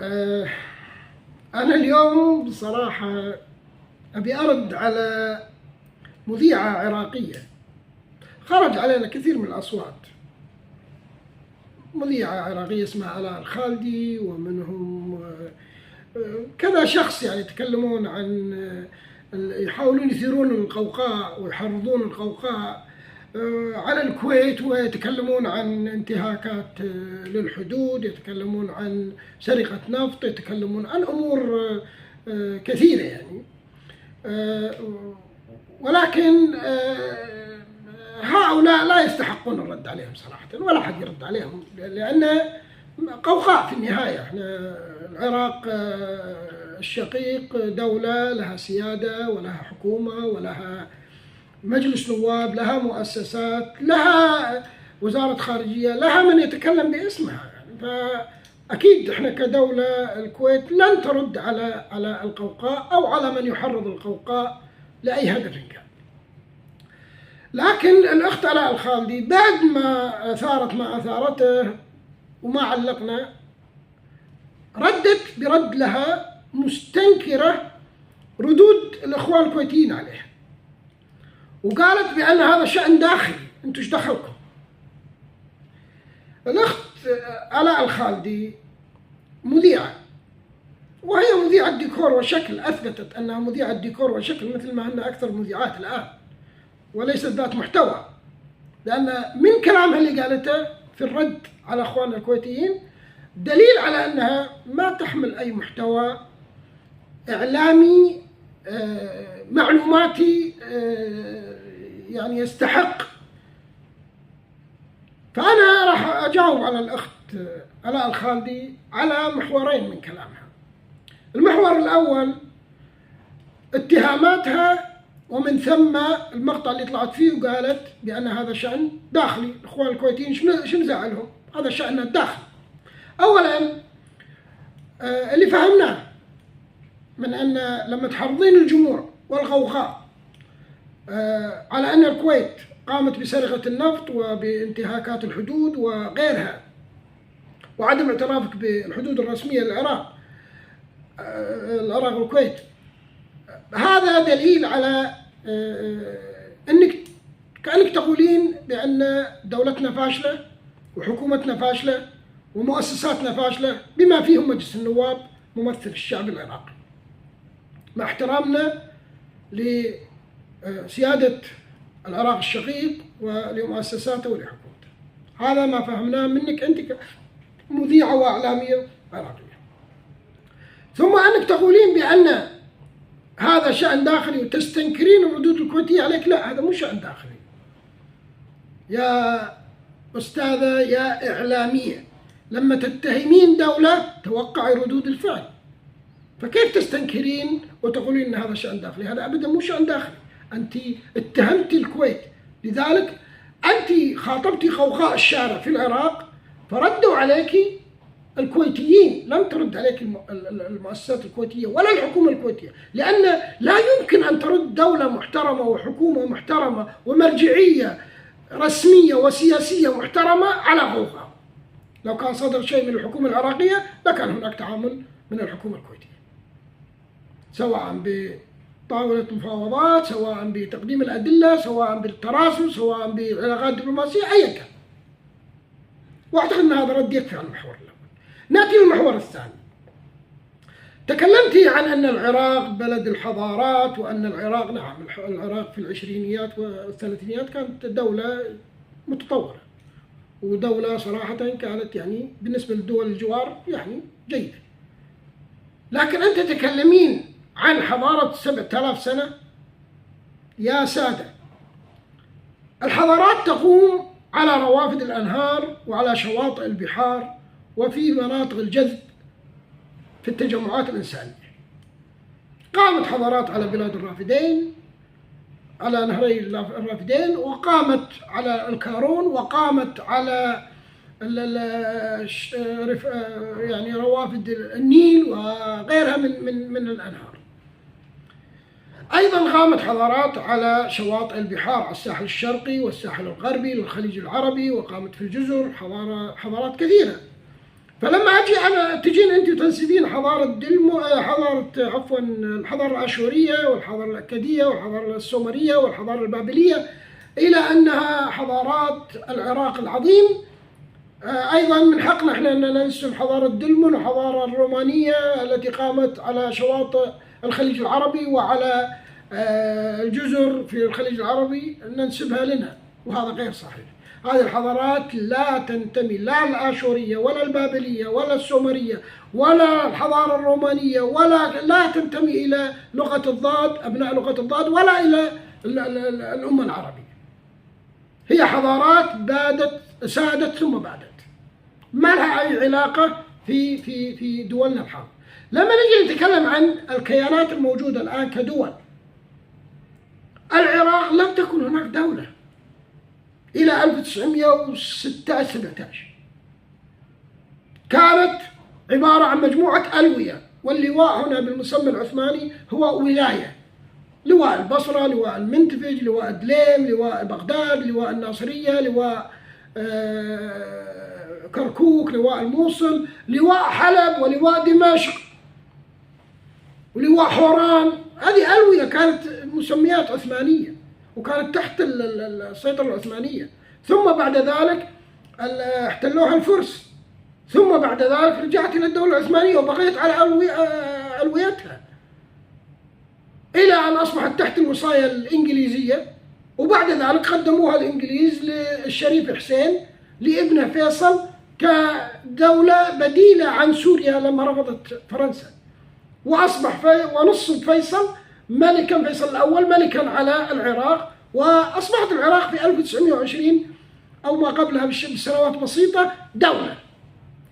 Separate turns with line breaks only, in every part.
آه، أنا اليوم بصراحة أبي أرد على مذيعة عراقية خرج علينا كثير من الأصوات. مذيعة عراقية اسمها آلاء الخالدي، ومنهم كذا شخص يعني يتكلمون عن يحاولون يثيرون القوقاء ويحرضون القوقاء على الكويت، ويتكلمون عن انتهاكات للحدود، يتكلمون عن سرقة نفط، يتكلمون عن أمور كثيرة يعني. ولكن هؤلاء لا يستحقون الرد عليهم صراحة، ولا حد يرد عليهم، لأن قوقاء في النهاية. احنا العراق الشقيق دولة لها سيادة ولها حكومة ولها مجلس نواب، لها مؤسسات، لها وزارة خارجية، لها من يتكلم باسمها يعني. فأكيد احنا كدولة الكويت لن ترد على القوقاء أو على من يحرض القوقاء لأي هدف كان. لكن الأخت آلاء الخالدي بعد ما أثارت ما أثارته وما علقنا، ردت برد لها مستنكرة ردود الإخوان الكويتيين عليها، وقالت بأن هذا شأن داخلي، أنتوا ايش دخلكم؟ الأخت آلاء الخالدي مذيعة، وهي مذيعة ديكور وشكل، أثبتت أنها مذيعة ديكور وشكل مثل ما هن أكثر المذيعات الآن، وليست ذات محتوى. لأن من كلامها اللي قالته في الرد على أخواننا الكويتيين دليل على أنها ما تحمل أي محتوى إعلامي معلوماتي يعني يستحق. فأنا راح أجاوب على الأخت آلاء الخالدي على محورين من كلامها. المحور الأول اتهاماتها، ومن ثم المقطع اللي طلعت فيه وقالت بأن هذا شأن داخلي. الإخوان الكويتيين شنو زعلهم؟ هذا شأن الداخلي. أولا اللي فهمناه من أن لما تحرضين الجموع والغوغاء على أن الكويت قامت بسرقة النفط وبانتهاكات الحدود وغيرها، وعدم اعترافك بالحدود الرسمية للعراق، العراق والكويت، هذا دليل على أنك كأنك تقولين بأن دولتنا فاشلة وحكومتنا فاشلة ومؤسساتنا فاشلة، بما فيهم مجلس النواب ممثل الشعب العراقي، مع احترامنا لسيادة العراق الشقيق ولمؤسساته ولحكومته. هذا ما فهمناه منك أنت كمذيعة وإعلامية عراقية. ثم أنك تقولين بأن هذا شأن داخلي وتستنكرين الردود الكويتية عليك. لا، هذا مو شأن داخلي يا أستاذة، يا إعلامية. لما تتهمين دولة توقعي ردود الفعل، فكيف تستنكرين وتقولين ان هذا شأن داخلي؟ هذا ابدا مو شأن داخلي. انت اتهمتي الكويت، لذلك انت خاطبتي غوغاء الشارع في العراق فردوا عليك الكويتيين، لم ترد عليك المؤسسات الكويتية ولا الحكومة الكويتية، لأن لا يمكن أن ترد دولة محترمة وحكومة محترمة ومرجعية رسمية وسياسية محترمة على غوغاء. لو كان صدر شيء من الحكومة العراقية لكان هناك تعامل من الحكومة الكويتية، سواء بطاولة مفاوضات، سواء بتقديم الأدلة، سواء بالتراسل، سواء بعلاقات دبلوماسية، أيا كان. وأعتقد أن هذا رد يكفي عن المحور الأول. نأتي للمحور الثاني. تكلمتي عن أن العراق بلد الحضارات، وأن العراق، نعم، العراق في العشرينيات والثلاثينيات كانت دولة متطورة، ودولة صراحة كانت يعني بالنسبة لدول الجوار يعني جيدة. لكن أنت تتكلمين عن حضارة 7000 سنة. يا سادة، الحضارات تقوم على روافد الأنهار وعلى شواطئ البحار وفي مناطق الجذب في التجمعات الإنسانية. قامت حضارات على بلاد الرافدين، على نهري الرافدين، وقامت على الكارون، وقامت على يعني روافد النيل وغيرها من الأنهار. أيضا قامت حضارات على شواطئ البحار، على الساحل الشرقي والساحل الغربي للخليج العربي، وقامت في الجزر حضارات كثيرة. فلما اجي انا تجين انت تنسبين حضاره الحضاره الاشوريه والحضاره الاكاديه والحضاره السومريه والحضاره البابليه الى انها حضارات العراق العظيم. ايضا من حقنا احنا ان ننسب حضاره دلمن والحضاره الرومانيه التي قامت على شواطئ الخليج العربي وعلى الجزر في الخليج العربي ننسبها لنا، وهذا غير صحيح. هذه الحضارات لا تنتمي لا الآشورية ولا البابلية ولا السومرية ولا الحضارة الرومانية لا تنتمي إلى لغة الضاد، أبناء لغة الضاد، ولا إلى الأمة العربية. هي حضارات سادت ثم بادت، ما لها أي علاقة في دولنا الحاضرة. لما نجي نتكلم عن الكيانات الموجودة الآن كدول، العراق لم تكن هناك دولة إلى 1917 كانت عبارة عن مجموعة ألوية، واللواء هنا بالمسمى العثماني هو ولاية: لواء البصرة، لواء المنتفج، لواء دليم، لواء بغداد، لواء الناصرية، لواء كركوك، لواء الموصل، لواء حلب، ولواء دمشق، ولواء حوران. هذه ألوية كانت مسميات عثمانية وكانت تحت السيطرة العثمانية. ثم بعد ذلك احتلوها الفرس، ثم بعد ذلك رجعت إلى الدولة العثمانية وبقيت على ألويتها إلى أن أصبحت تحت الوصاية الإنجليزية. وبعد ذلك قدموها الإنجليز للشريف حسين لابنه فيصل كدولة بديلة عن سوريا لما رفضت فرنسا، وأصبح ونصب فيصل ملكا، فيصل الأول ملكا على العراق، وأصبحت العراق في 1920 أو ما قبلها بسنوات بسيطة دولة.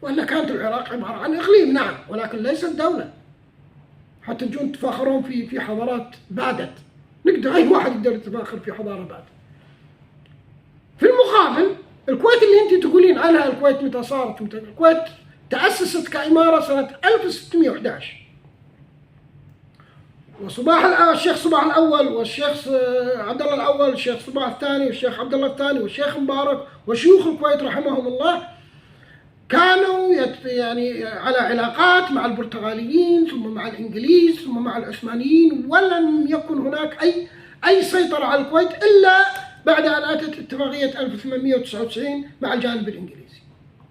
وإلا كانت العراق عبارة عن إقليم نعم، ولكن ليست دولة. حتى تجون تفاخرون في حضارات بادت، نقدر أي واحد يقدر يتفاخر في حضارة بادت. في المقابل الكويت اللي أنت تقولين عنها الكويت متى صارت، الكويت تأسست كإمارة سنة 1611، الشيخ صباح الأول والشيخ عبد الله الأول والشيخ صباح الثاني والشيخ عبد الله الثاني والشيخ مبارك وشيوخ الكويت رحمهم الله كانوا يعني على علاقات مع البرتغاليين ثم مع الإنجليز ثم مع العثمانيين، ولم يكن هناك أي سيطرة على الكويت إلا بعد أن أتت اتفاقية 1899 مع الجانب الإنجليزي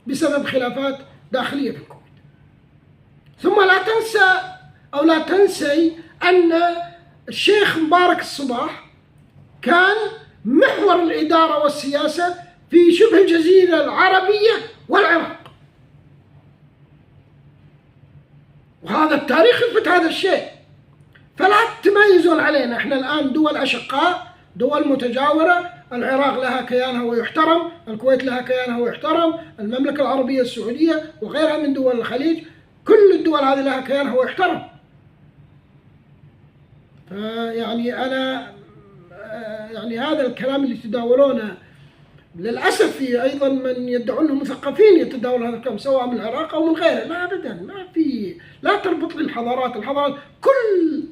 بسبب خلافات داخلية في الكويت. ثم لا تنسي أن الشيخ مبارك الصباح كان محور الإدارة والسياسة في شبه الجزيرة العربية والعراق، وهذا التاريخ يثبت هذا الشيء. فلا تميزون علينا، احنا الآن دول أشقاء، دول متجاورة، العراق لها كيانها ويحترم، الكويت لها كيانها ويحترم، المملكة العربية السعودية وغيرها من دول الخليج، كل الدول هذه لها كيانها ويحترم. يعني أنا يعني هذا الكلام اللي تداولونه للأسف في أيضا من يدعون أنهم مثقفين يتداول هذا الكلام سواء من العراق أو من غيره. لا أبدا، لا تربط لي الحضارات كل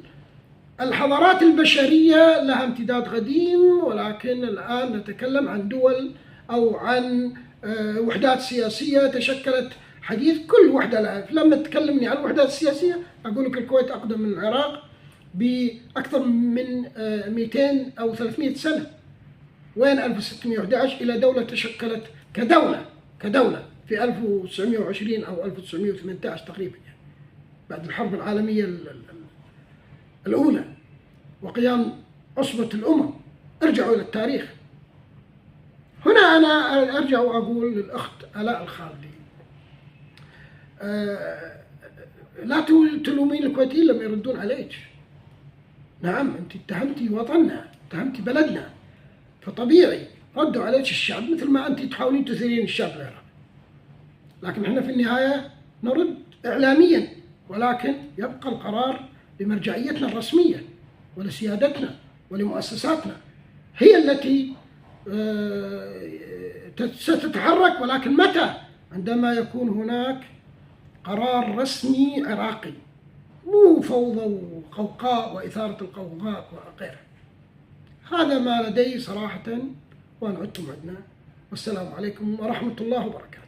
الحضارات البشرية لها امتداد قديم، ولكن الآن نتكلم عن دول أو عن وحدات سياسية تشكلت حديث، كل وحدة لها. لما تكلمني عن الوحدات السياسية أقول لك الكويت أقدم من العراق بأكثر من 200 أو 300 سنة. وين 1611 إلى دولة تشكلت كدولة في 1920 أو 1918 تقريبا، يعني بعد الحرب العالمية الأولى وقيام عصبة الأمم. ارجعوا إلى التاريخ. هنا أنا أرجع وأقول للأخت آلاء الخالدي، لا تلومين الكويتيين لما يردون عليك. نعم أنت اتهمتي وطننا، اتهمتي بلدنا، فطبيعي ردوا عليك الشعب مثل ما أنت تحاولين تثيرين الشعب العراقي. لكن احنا في النهاية نرد إعلاميا، ولكن يبقى القرار لمرجعيتنا الرسمية ولسيادتنا ولمؤسساتنا، هي التي ستتحرك. ولكن متى؟ عندما يكون هناك قرار رسمي عراقي، مو فوضى وقوقاء وإثارة القوقاء وغيره. هذا ما لدي صراحة، وأن عدتم عدنا، والسلام عليكم ورحمة الله وبركاته.